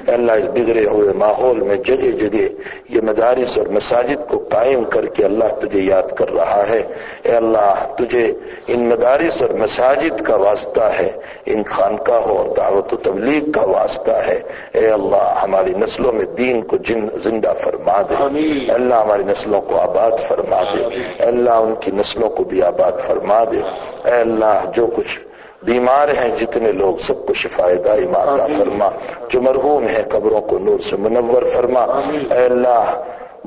اے اللہ اس بگڑے ہوئے ماحول میں جگہ جگہ یہ مدارس اور مساجد کو قائم کر کے اللہ تجھے یاد کر رہا ہے۔ اے اللہ تجھے ان مدارس اور مساجد کا واسطہ ہے، ان خانقاہوں اور دعوت و تبلیغ کا واسطہ ہے۔ اے اللہ ہماری نسلوں میں دین کو زندہ فرما دے، اے اللہ ہماری نسلوں کو آباد فرما دے، اے اللہ ان کی نسلوں کو بھی آباد فرما دے۔ اے اللہ جو کچھ بیمار ہیں جتنے لوگ سب کو شفائے دائمہ عطا فرما، جو مرحوم ہیں قبروں کو نور سے منور فرما۔ اے اللہ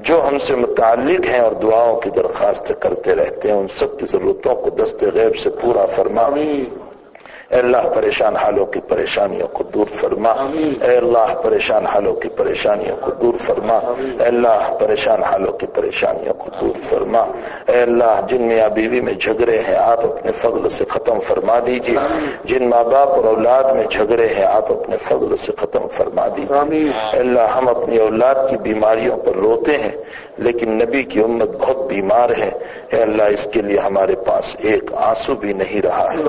جو ہم سے متعلق ہیں اور دعاؤں کی درخواست کرتے رہتے ہیں ان سب کی ضرورتوں کو دست غیب سے پورا فرما۔ اے اللہ پریشان حالوں کی پریشانیوں کو دور فرما، اے اللہ پریشان حالوں کی پریشانیوں کو دور فرما، اے اللہ پریشان حالوں کی پریشانیوں کو دور فرما۔ اے اللہ جن میاں بیوی میں جھگڑے ہیں آپ اپنے فضل سے ختم فرما دیجیے، جن ماں باپ اور اولاد میں جھگڑے ہیں آپ اپنے فضل سے ختم فرما دیجیے۔ اے اللہ ہم اپنی اولاد کی بیماریوں پر روتے ہیں لیکن نبی کی امت بہت بیمار ہے، اے اللہ اس کے لیے ہمارے پاس ایک آنسو بھی نہیں رہا ہے۔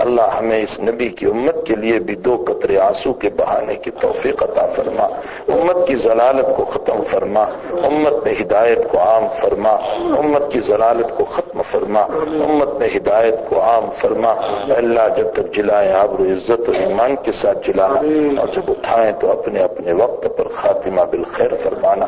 اللہ ہمیں اس نبی کی امت کے لیے بھی 2 قطرے آنسو کے بہانے کی توفیق عطا فرما، امت کی ضلالت کو ختم فرما، امت میں ہدایت کو عام فرما، امت کی ضلالت کو ختم فرما، امت میں ہدایت کو عام فرما۔ اے اللہ جب تک جلائیں آبرو عزت اور ایمان کے ساتھ جلانا، اور جب اٹھائیں تو اپنے اپنے وقت پر خاتمہ بالخیر فرمانا،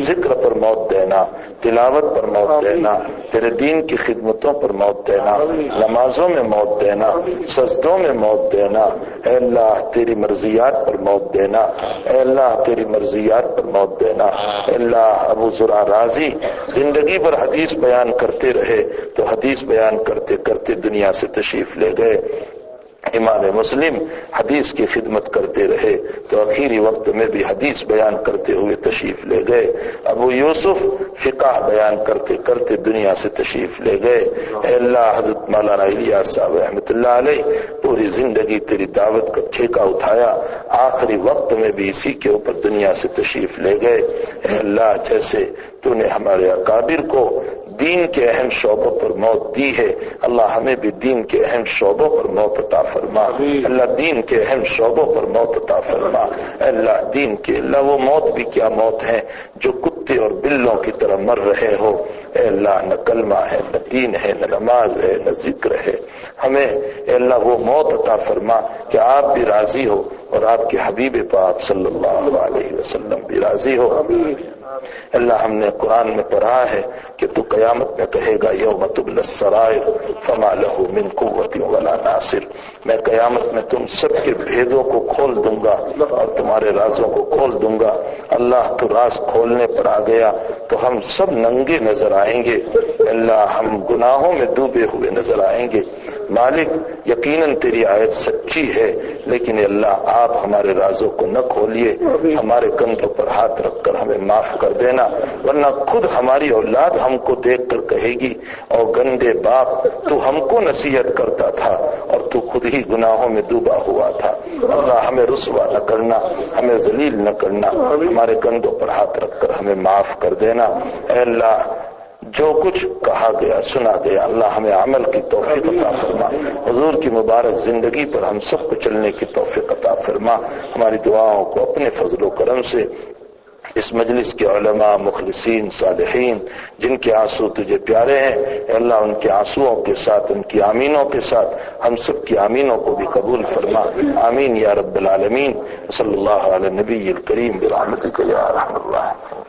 ذکر پر موت دینا، تلاوت پر موت دینا، تیرے دین کی خدمتوں پر موت دینا، نمازوں میں موت دینا، سجدوں میں موت دینا، اے اللہ تیری مرضیات پر موت دینا، اے اللہ تیری مرضیات پر موت دینا۔ اے اللہ ابو زرع رازی زندگی بھر حدیث بیان کرتے رہے تو حدیث بیان کرتے کرتے دنیا سے تشریف لے گئے، امام مسلم حدیث کی خدمت کرتے رہے تو آخری وقت میں بھی حدیث بیان کرتے ہوئے تشریف لے گئے، ابو یوسف فقہ بیان کرتے کرتے دنیا سے تشریف لے گئے۔ اے اللہ حضرت مولانا الیاس صاحب رحمۃ اللہ علیہ پوری زندگی تیری دعوت کا ٹھیکہ اٹھایا، آخری وقت میں بھی اسی کے اوپر دنیا سے تشریف لے گئے۔ اے اللہ جیسے تو نے ہمارے اکابر کو دین کے اہم شعبوں پر موت دی ہے، اللہ ہمیں بھی دین کے اہم شعبوں پر موت عطا فرما۔ اللہ دین کے اہم شعبوں پر موت عطا فرما۔ اللہ دین کے اللہ وہ موت بھی کیا موت ہے جو کتے اور بلوں کی طرح مر رہے ہو۔ اے اللہ نہ کلمہ ہے، نہ دین ہے، نہ نماز ہے، نہ ذکر ہے، ہمیں اے اللہ وہ موت عطا فرما کہ آپ بھی راضی ہو اور آپ کے حبیب پاک صلی اللہ علیہ وسلم بھی راضی ہو۔ اللہ ہم نے قرآن میں پڑھا ہے کہ تو قیامت میں کہے گا یوم تبلی السرائر فما لہ من قوت ولا ناصر، میں قیامت میں تم سب کے بھیدوں کو کھول دوں گا اور تمہارے رازوں کو کھول دوں گا۔ اللہ تو راز کھولنے پر آ گیا تو ہم سب ننگے نظر آئیں گے، اللہ ہم گناہوں میں ڈوبے ہوئے نظر آئیں گے۔ مالک یقیناً تیری آیت سچی ہے، لیکن اللہ آپ ہمارے رازوں کو نہ کھولیے، ہمارے کندھوں پر ہاتھ رکھ کر ہمیں معاف کر دینا، ورنہ خود ہماری اولاد ہم کو دیکھ کر کہے گی اور گندے باپ تو ہم کو نصیحت کرتا تھا اور تو خود ہی گناہوں میں ڈوبا ہوا تھا۔ اللہ ہمیں رسوا نہ کرنا، ہمیں ذلیل نہ کرنا، ہمارے کندھوں پر ہاتھ رکھ کر ہمیں معاف کر دینا۔ اے اللہ جو کچھ کہا گیا سنا گیا اللہ ہمیں عمل کی توفیق عطا فرما، حضور کی مبارک زندگی پر ہم سب کو چلنے کی توفیق عطا فرما۔ ہماری دعاؤں کو اپنے فضل و کرم سے اس مجلس کے علماء، مخلصین، صالحین جن کے آنسو تجھے پیارے ہیں، اے اللہ ان کے آنسوؤں کے ساتھ، ان کی آمینوں کے ساتھ ہم سب کی آمینوں کو بھی قبول فرما، آمین یا رب العالمین۔ صلی اللہ علی نبی الکریم برحمتک یا ارحم الراحمین۔